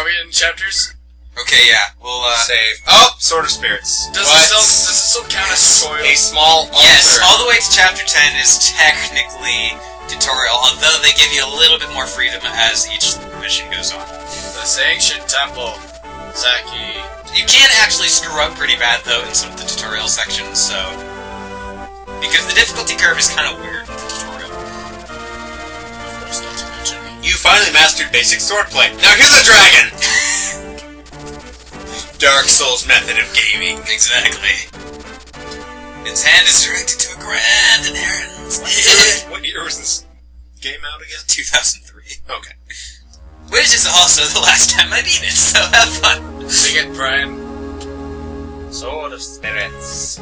we in chapters? Okay, yeah. We'll, Save. Oh! Sword of Spirits. Does it still count as tutorial? A small altar. Yes, all the way to chapter 10 is technically tutorial, although they give you a little bit more freedom as each mission goes on. This ancient temple. Zaki. You can actually screw up pretty bad, though, in some of the tutorial sections, so... Because the difficulty curve is kind of weird in the tutorial. Of course, not to mention. You finally mastered basic swordplay. Now kill the dragon! Dark Souls method of gaming. Exactly. Its hand is directed to a grand inheritance. What year was this game out again? 2003. Okay. Which is also the last time I beat it, so have fun. Sing it, Brian. Sword of Spirits.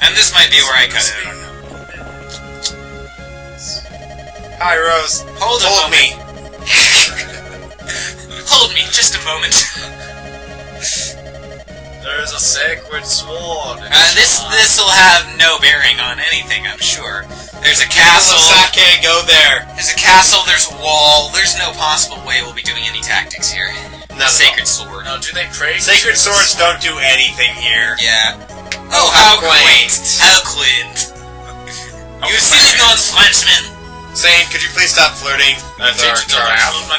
And this might be where I cut it, I don't know. Hi, Rose. Hold me. Hold me, just a moment. There is a sacred sword. This'll have no bearing on anything, I'm sure. There's a castle. Sake, go there. There's a castle, there's a wall. There's no possible way we'll be doing any tactics here. No. Sacred sword. Now, do they pray? Sacred swords don't do anything here. Yeah. Oh, how quaint. How quaint. You sitting on Frenchman. Zane, could you please stop flirting? That's our Alpha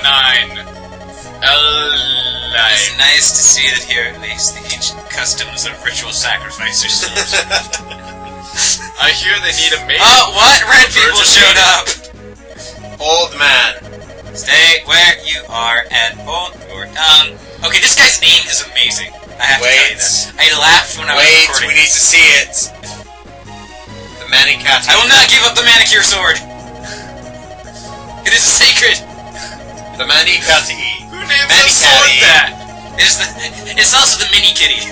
9. It's nice to see that here at least the ancient customs of ritual sacrifice are still observed. I hear they need a maiden. Oh, what? Red people showed up! Old man. Stay where you are and hold your tongue. Okay, this guy's name is amazing. I have to tell you that. I laughed when I was recording. We need to see it. The Manicati. I will not give up the manicure sword. It is sacred. The Manicati. Who named the sword that? It's also the mini kitty.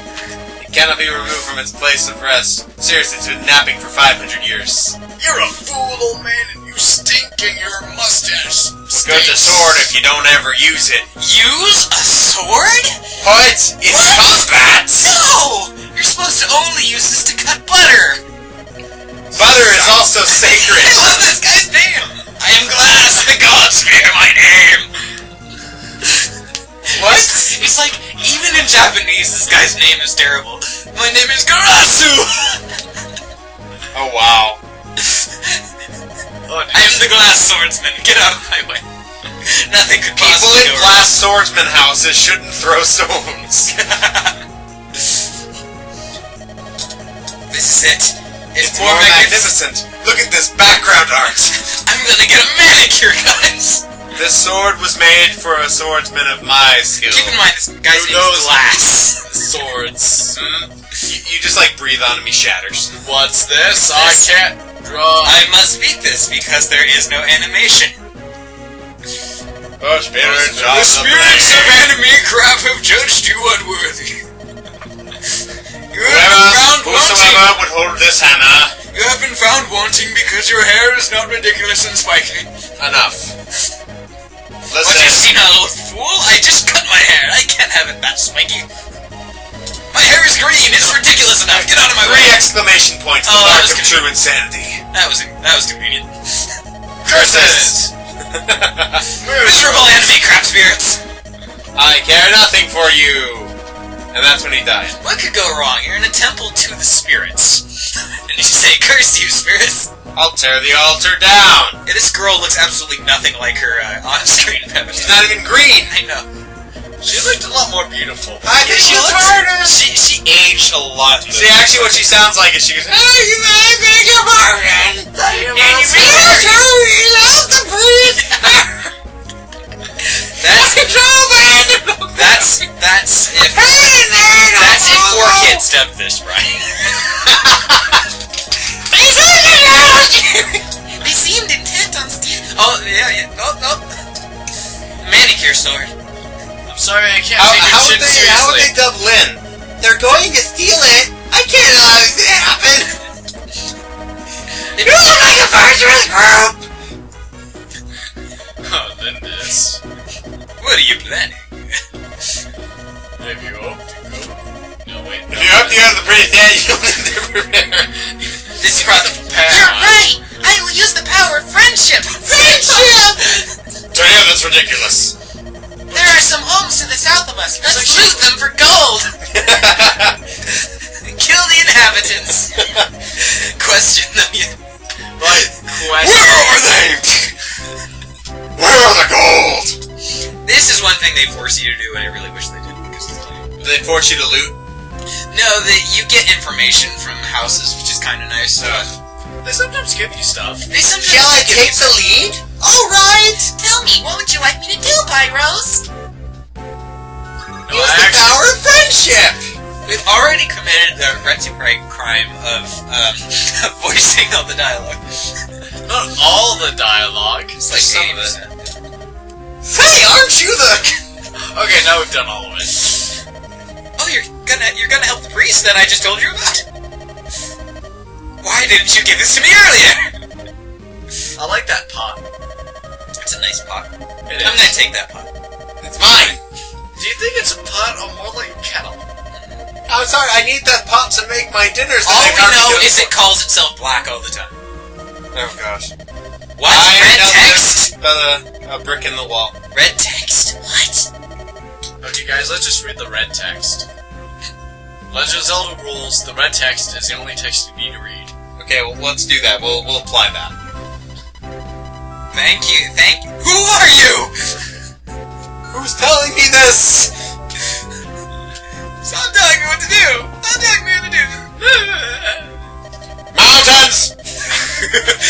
It cannot be removed from its place of rest. Seriously, it's been napping for 500 years. You're a fool, old man, and you stink in your mustache. Good to sword if you don't ever use it. Use a sword? What? It's combat! No! You're supposed to only use this to cut butter. Butter is also sacred. I love this guy's name. I am Glass. The gods fear my name. What? It's like, even in Japanese, this guy's name is terrible. My name is Garasu! Oh, wow. I am the glass swordsman. Get out of my way. Nothing could possibly People in glass swordsman houses shouldn't throw stones. This is it. It's more magnificent. Look at this background art. I'm gonna get a manicure, guys. This sword was made for a swordsman of my skill. Keep in mind, this guy's name is Glass. Swords. You just like breathe on him, he shatters. What's this? I can't draw. I must beat this because there is no animation. Oh, spirits The spirits of enemy crap have judged you unworthy. Whosoever would hold this hammer. You have been found wanting because your hair is not ridiculous and spiky. Enough. What you seen, old fool? I just cut my hair. I can't have it that spiky. My hair is green. It's ridiculous enough. Get out of my way! 3 exclamation points. Oh, the that mark was of true insanity. That was convenient. Curses! Miserable enemy crap spirits. I care nothing for you. And that's when he died. What could go wrong? You're in a temple to the spirits. And you say, curse you, spirits. I'll tear the altar down. Yeah, this girl looks absolutely nothing like her on-screen avatar. She's not even green. I know. She looked a lot more beautiful. I think she looks harder. She aged a lot. See, actually what she sounds like is she goes, "Hey, you man, beg your pardon. And you lost the breed." That's if 4 kids dubbed this, Brian. They seemed intent on stealing. Oh, yeah. Oh. Manicure sword. I'm sorry, I can't take How your chin seriously. would they dub Lynn? They're going to steal it. I can't allow this to happen. You're like a virtuous group. Oh, then this. What are you planning? If you hope to go. No, wait. If you hope to go to the pretty dad, you'll need to prepare. This is probably... You're right! I will use the power of friendship! Friendship! Turn out, that's ridiculous. There are some homes to the south of us. Let's loot them for gold. Kill the inhabitants. Question them. What? Where are they? Where are the gold? This is one thing they force you to do, and I really wish they didn't. Because it's lame. Do they force you to loot? No, you get information from houses, which is kind of nice. They sometimes give you stuff. They sometimes Shall I do give take you the lead? Alright! Tell me, what would you like me to do, Pyros? Use the power of friendship! We've already committed the retrograde crime of voicing all the dialogue. Not all the dialogue. It's like some 80%. of it. Hey, aren't you the... Okay, now we've done all of it. Oh, you're gonna help the priest that I just told you about? Why didn't you give this to me earlier? I like that pot. It's a nice pot. It I'm is. gonna take that pot. It's mine! Do you think it's a pot or more like a kettle? I'm sorry, I need that pot to make my dinners. All we know is it calls itself black all the time. Oh gosh. What? Red text? A brick in the wall. Red text? What? Okay guys, let's just read the red text. Legend of Zelda rules, the red text is the only text you need to read. Okay, well, let's do that. We'll apply that. Thank you. Who are you? Who's telling me this? Stop telling me what to do. Stop telling me what to do. Mountains!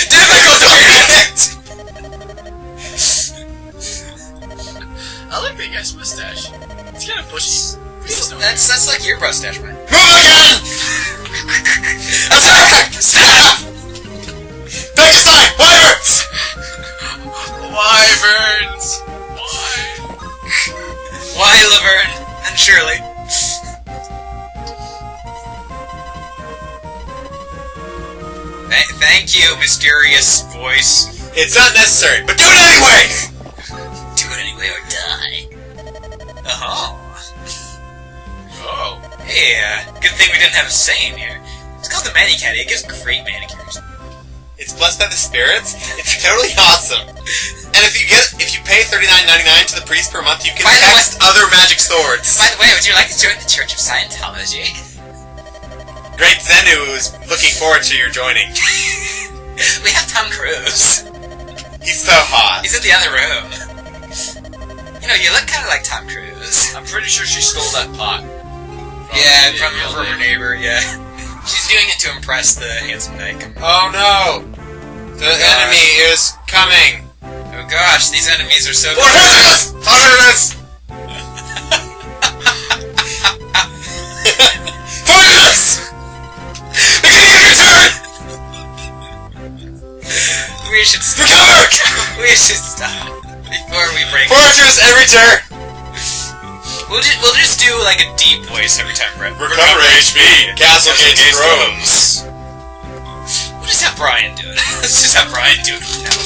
Difficult! I like that guy's mustache. It's kind of bushy. That's like your mustache, man. Moving again! Stop! Take a side! Wyverns! Wyverns! Why, Laverne and Shirley? Thank you, mysterious voice. It's not necessary, but do it anyway! Do it anyway or die. Oh. Oh. Hey, good thing we didn't have a saying here. It's called the Manicaddy. It gives great manicures. It's blessed by the spirits. It's totally awesome. And if you pay $39.99 to the priest per month, you can text other magic swords. By the way, would you like to join the Church of Scientology? Great Zenu is looking forward to your joining. We have Tom Cruise. He's so hot. He's in the other room. You know, you look kind of like Tom Cruise. I'm pretty sure she stole that pot. From her neighbor, yeah. She's doing it to impress the handsome knight. Oh no! The enemy is coming! Oh gosh, these enemies are so good. Fortress! Fortress! Fortress! We should stop. Recover! We should stop before we break. Fortress and return! We'll just do like a deep voice every time, Brett. Recover HP! Castle Gates Rooms! We'll just have Brian do it. Let's just have Brian do it.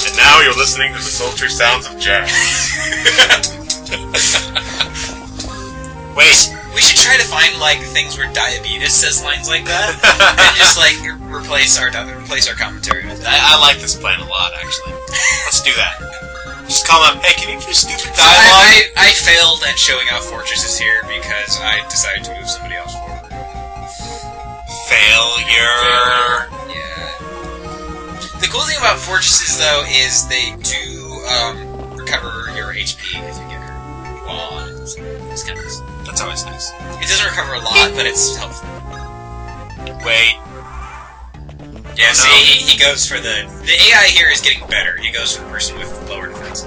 And now you're listening to the sultry sounds of jazz. Wait. We should try to find like things where Diabetes says lines like that, and just like replace our commentary with it. I like this plan a lot, actually. Let's do that. Just call him up, hey, can you do stupid dialogue? I failed at showing out fortresses here because I decided to move somebody else forward. Failure. Yeah. The cool thing about fortresses, though, is they do recover your HP if you get hurt. Well, it's kind of nice. That's always nice. It doesn't recover a lot, but it's helpful. Wait. Yeah, Oh, see, he goes for the AI here is getting better. He goes for the person with lower defense.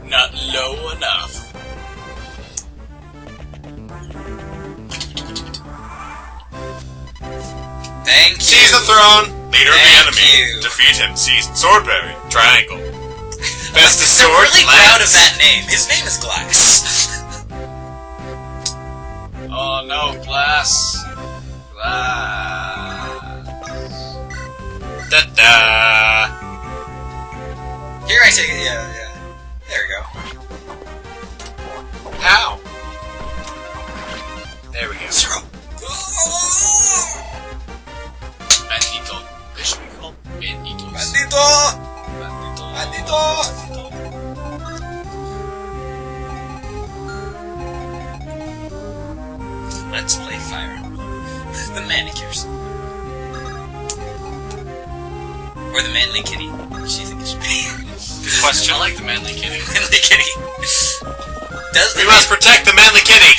Not low enough. Thank you. Seize the throne! Leader of the Thank enemy. you. Defeat him. Seize Swordberry. Triangle. Best of I'm sword, really proud of lance. that name. His name is Glass. Oh no, glass. Glass. Da-da. Here I take it. Yeah. There we go. Ow. There we go. Zero. Bandito. They should be called banditos. Bandito. Bandito. Bandito. Let's play Fire Emblem. The manicures. Or the manly kitty. What do you think it should be? Good question. I like the manly kitty. Manly kitty. We must protect the manly kitty!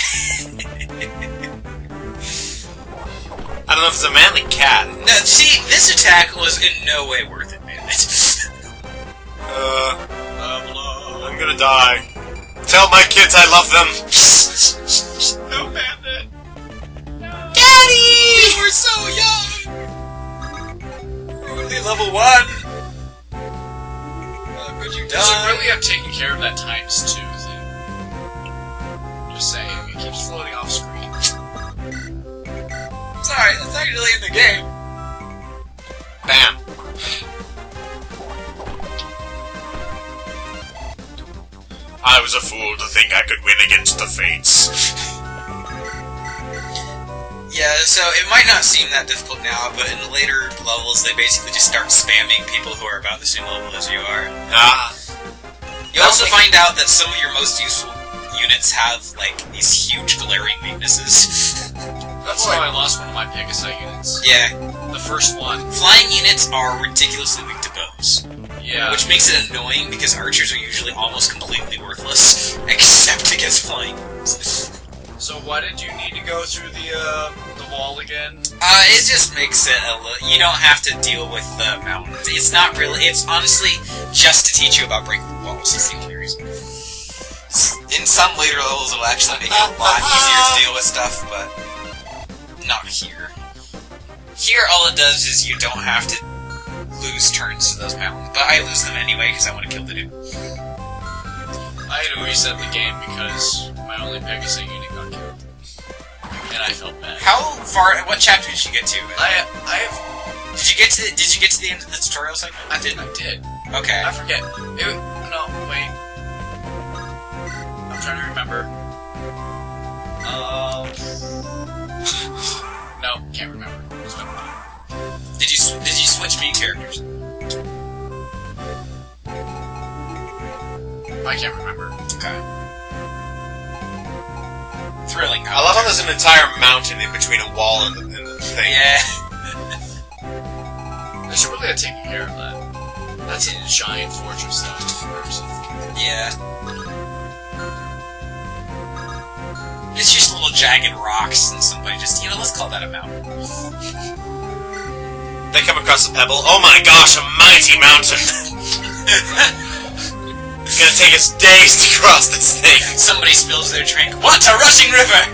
I don't know if it's a manly cat. No, see, this attack was in no way worth it, man. I'm gonna die. Tell my kids I love them. No, Bandit. Daddy! You were so young! You're only level 1! How could you You should die? really have taken care of that times 2 thing. Just saying, it keeps floating off screen. Sorry, it's actually in the game. Bam. I was a fool to think I could win against the Fates. Yeah, so it might not seem that difficult now, but in the later levels, they basically just start spamming people who are about the same level as you are. You also find out that some of your most useful units have, like, these huge glaring weaknesses. That's how I lost one of my Pegasi units. Yeah. The first one. Flying units are ridiculously weak to bows. Yeah. Which makes it annoying because archers are usually almost completely worthless, except against flying units. So why did you need to go through the wall again? It just makes it a little... You don't have to deal with the mountains. It's not really... It's honestly just to teach you about breaking walls. That's the only reason. In some later levels, it'll actually make it a lot easier to deal with stuff, but not here. Here, all it does is you don't have to lose turns to those mountains, but I lose them anyway because I want to kill the dude. I had to reset the game because my only Pegasi unit got killed. And I felt bad. How far... What chapter did you get to? I have... Did you get to the end of the tutorial segment? I did. Okay. I forget. No, wait. I'm trying to remember. No, can't remember. It's been a while. Did you switch main characters? I can't remember. Okay. Thrilling. I love how there's an entire mountain in between a wall and the thing. Yeah. I should really have taken care of that. That's a giant fortress, though. Yeah. It's just little jagged rocks and somebody just, let's call that a mountain. They come across a pebble. Oh my gosh, a mighty mountain! It's gonna take us days to cross this thing. Somebody spills their drink. What a rushing river!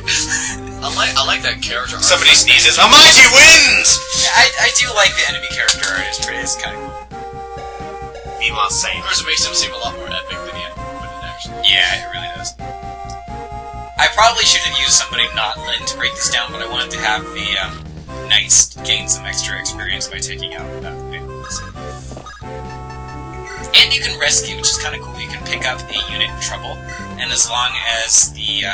I like that character art. Somebody sneezes. A mighty wind! I do like the enemy character art. It's kind of cool. Meanwhile, same. Of course, it makes him seem a lot more epic than he actually. Yeah, it really does. I probably should have used somebody not Lin to break this down, but I wanted to have the knights gain some extra experience by taking out vehicles. And you can rescue, which is kind of cool. You can pick up a unit in trouble, and as long as the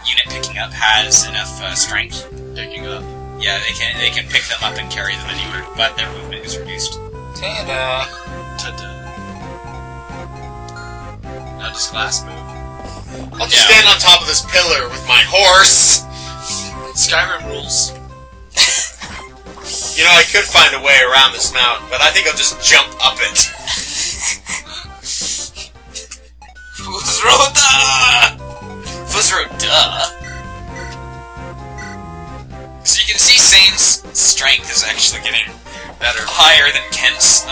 unit picking up has enough strength, Picking up. yeah, they can pick them up and carry them anywhere, but their movement is reduced. Ta-da! Ta-da. Now does Glass move? I'll just stand on top of this pillar with my horse. Skyrim rules. I could find a way around this mountain, but I think I'll just jump up it. Fuzroda! So you can see Sane's strength is actually getting higher than Kent's,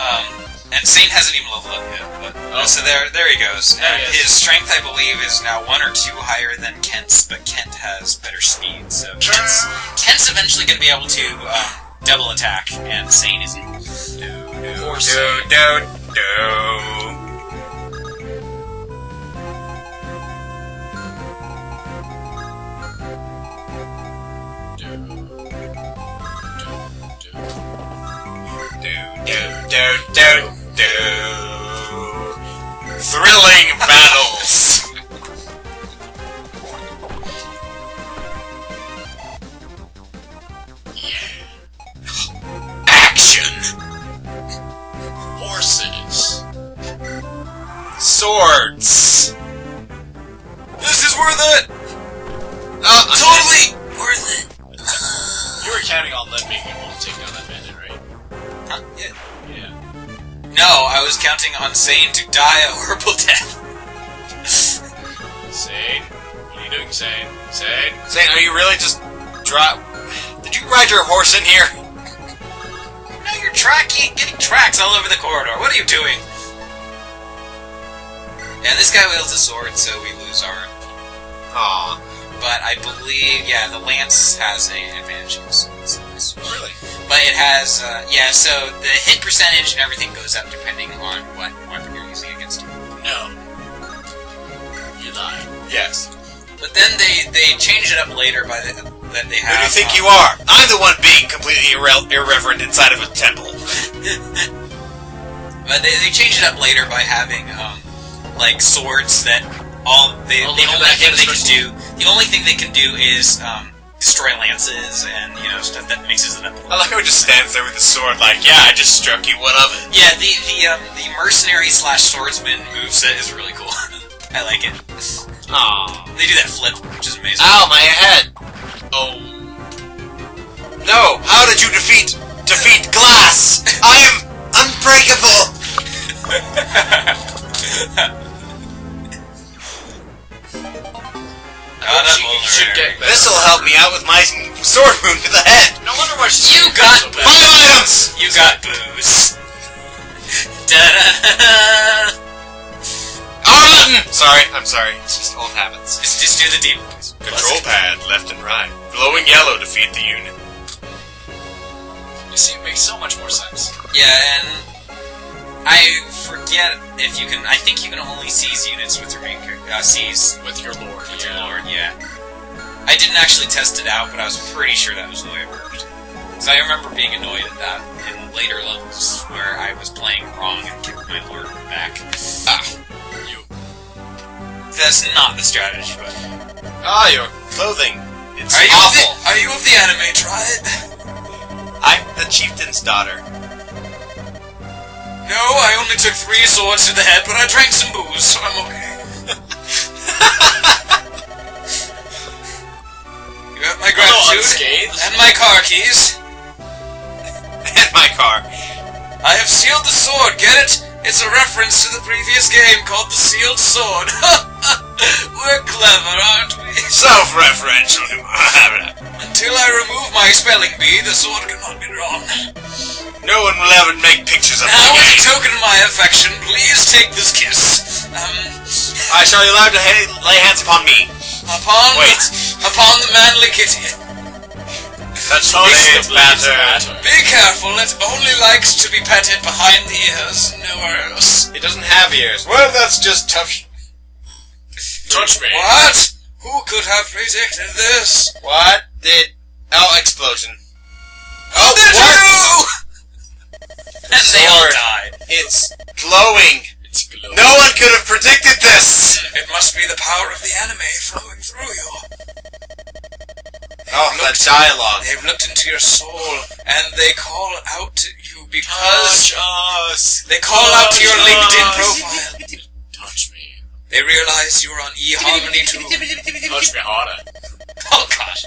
and Sane hasn't even leveled up yet, but, so there he goes. There And he is. his strength, I believe, is now 1 or 2 higher than Kent's, but Kent has better speed, so Kent's eventually going to be able to, double attack, and Sane isn't. Poor Thrilling battles. Action. Horses. Swords. This is worth it! Totally. Worth it. You were counting on them being able to take down that bandit, right? Huh? Yeah. Yeah. No, I was counting on Zane to die a horrible death. Zane? What are you doing, Zane? Zane? Zane, are you really just Did you ride your horse in here? No, you're getting tracks all over the corridor. What are you doing? And this guy wields a sword, so we lose our... Aw. But I believe, yeah, the lance has an advantage. Really? But it has, so the hit percentage and everything goes up depending on what weapon you're using against him. No. You lie. Yes. But then they change it up later by that they have... Who do you think you are? I'm the one being completely irreverent inside of a temple. But they change it up later by having, like, swords that the only thing they can do is, destroy lances and, stuff that mixes it up. I like how he just stands there with his sword like, yeah, I just struck you, what of it? Yeah, the mercenary / swordsman moveset is really cool. I like it. Aww. They do that flip, which is amazing. Ow, my head! Oh. No, how did you defeat glass? I'm unbreakable! This'll help me out with my sword wound to the head. No wonder why she's You got so bad. 5 items! You got booze. Da-da-da-da. Button! Sorry, I'm sorry. It's just old habits. Just do the deep voice. Control pad, left and right. Glowing yellow, defeat the unit. You see, it makes so much more sense. Yeah, and I forget if you can. I think you can only seize units with your main character. Seize With your lord, with your lord. Yeah. I didn't actually test it out, but I was pretty sure that was the way it worked. Because I remember being annoyed at that in later levels where I was playing wrong and kicked my lord back. That's not the strategy, but... Ah, your clothing. It's Are awful. you of the anime tribe? I'm the chieftain's daughter. No, I only took 3 swords to the head, but I drank some booze, so I'm okay. You have my gratitude, unscathed. and my car keys. And my car. I have sealed the sword, get it? It's a reference to the previous game called The Sealed Sword. We're clever, aren't we? Self-referential. Until I remove my spelling bee, the sword cannot be drawn. No one will ever make pictures of Now, me. as a token of my affection, please take this kiss. I shall be allowed to lay hands upon me. Upon the manly kitty. Touch the hands, batter. Be careful, it only likes to be petted behind the ears, nowhere else. It doesn't have ears. Well, that's just tough. Touch me. What? Who could have predicted this? What did... Oh, explosion. Oh, did you? And they all died. It's glowing. It's glowing. No one could have predicted this. It must be the power of the anime flowing through you. Oh, that dialogue. They've looked into your soul, and they call out to you because... Touch us. They call out to your LinkedIn profile. Touch me. They realize you're on eHarmony too. Touch me harder. Oh gosh.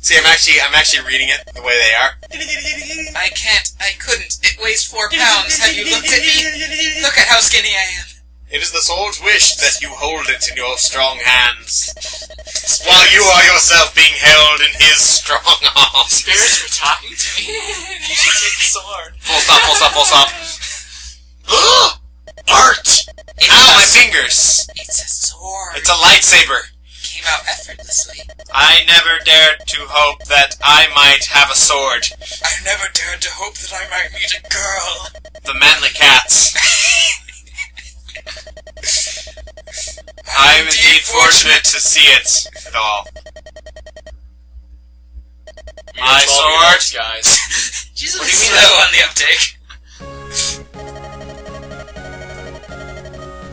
See, I'm actually reading it the way they are. I couldn't. It weighs 4 pounds. Have you looked at me? Look at how skinny I am. It is the soul's wish that you hold it in your strong hands, while you are yourself being held in his strong arms. Spirits were talking to me. You should take the sword. Full stop. Art! Ow, my fingers! It's a sword. It's a lightsaber. Came out effortlessly. I never dared to hope that I might have a sword. I never dared to hope that I might meet a girl. The manly cats. I'm indeed fortunate to see it at all. My sword, guys. She's a bit slow on the uptake.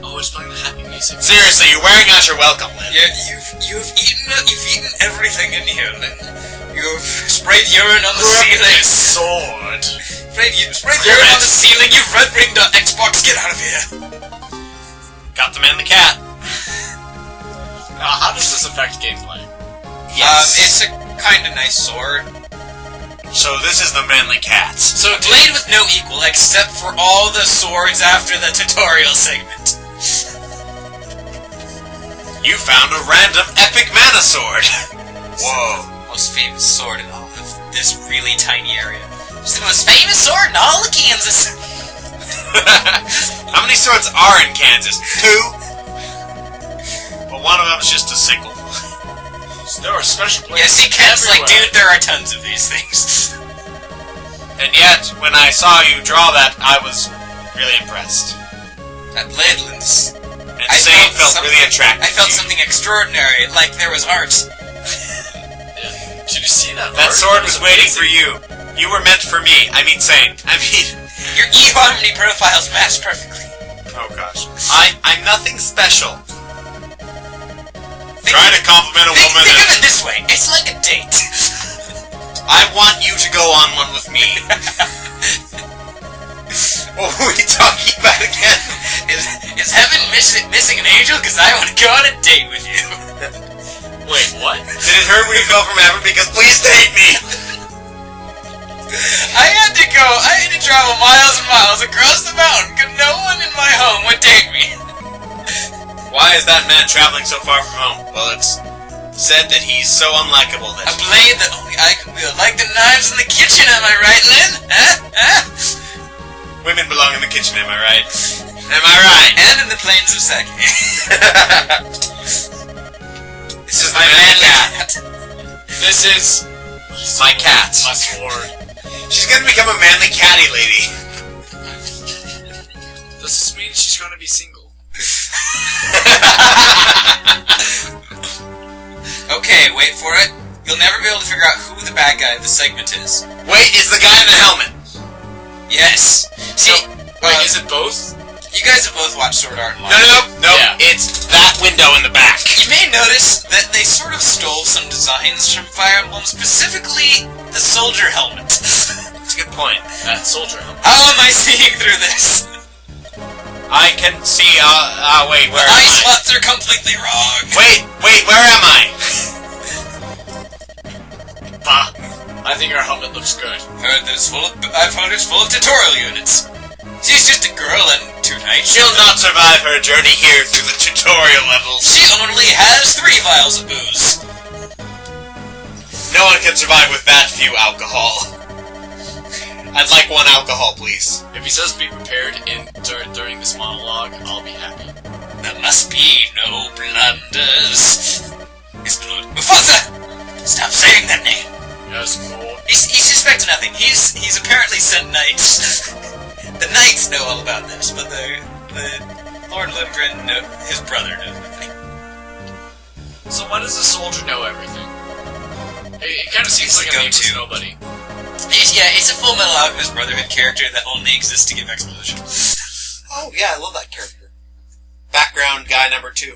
Oh, it's playing the happy music. Seriously, you're wearing out your welcome, Lynn. Yeah, you've eaten everything in here, Lynn. You've sprayed urine on the ceiling. Sword. Sprayed urine on the ceiling. You've red ringed on Xbox. Get out of here. Got the man and the cat. How does this affect gameplay? Yes. It's a kind of nice sword. So this is the manly cat. So a blade with no equal, except for all the swords after the tutorial segment. You found a random epic mana sword. Whoa. Most famous sword in all of this really tiny area. It's the most famous sword in all of Kansas. How many swords are in Kansas? 2? Well, one of them's just a sickle. There are special Yeah, places see, Ken's like, everywhere. dude, there are tons of these things. And yet, when I saw you draw that, I was really impressed. At Bladelands, And I Sane felt felt something- really attracted I felt to you. something extraordinary, like there was art. Did you see that? That art? sword That was waiting for amazing. you. You were meant for me. I mean, Sane. Your eHarmony profiles match perfectly. Oh gosh. I'm nothing special. Try to compliment a woman Think of and... it this way, it's like a date. I want you to go on one with me. What were we talking about again? Is heaven missing an angel? Because I want to go on a date with you. Wait, what? Did it hurt when you fell from heaven? Because please date me. I had to travel miles and miles across the mountain because no one in my home would date me. Why is that man traveling so far from home? Well, it's said that he's so unlikable A that... blade that only I can wield, like the knives in the kitchen, am I right, Lynn? Huh? Women belong in the kitchen, am I right? Am I right? And in the plains of Sake. This is My my manly cat. cat. This is My cat. my sword. She's gonna become a manly catty lady. Does this mean she's gonna be single? Okay, wait for it. You'll never be able to figure out who the bad guy of the segment is. Wait, it's the guy in the helmet. Yes. See, Wait, is it both? you guys have both watched Sword Art Online. No. Yeah. It's that window in the back. You may notice that they sort of stole some designs from Fire Emblem, specifically the soldier helmet. That's a good point. That soldier helmet. How am I seeing through this? I can see, wait, where The am eye I? spots are completely wrong. Wait, where am I? Bah. I think our helmet looks good. I've heard it's full of tutorial units. She's just a girl and 2 knights. She'll not survive her journey here through the tutorial levels. She only has 3 vials of booze. No one can survive with that few alcohol. I'd like 1 alcohol, please. If he says be prepared during this monologue, I'll be happy. There must be no blunders. His blood. Mufasa! Stop saying that name. Yes, Lord. He suspects nothing. He's apparently sent knights. The knights know all about this, but the Lord Lundgren, his brother, knows nothing. So why does the soldier know everything? It kind of seems He's like the a nameless go-to. nobody. It's a Full Metal Alchemist Brotherhood character that only exists to give exposition. Oh, yeah, I love that character. Background guy number 2.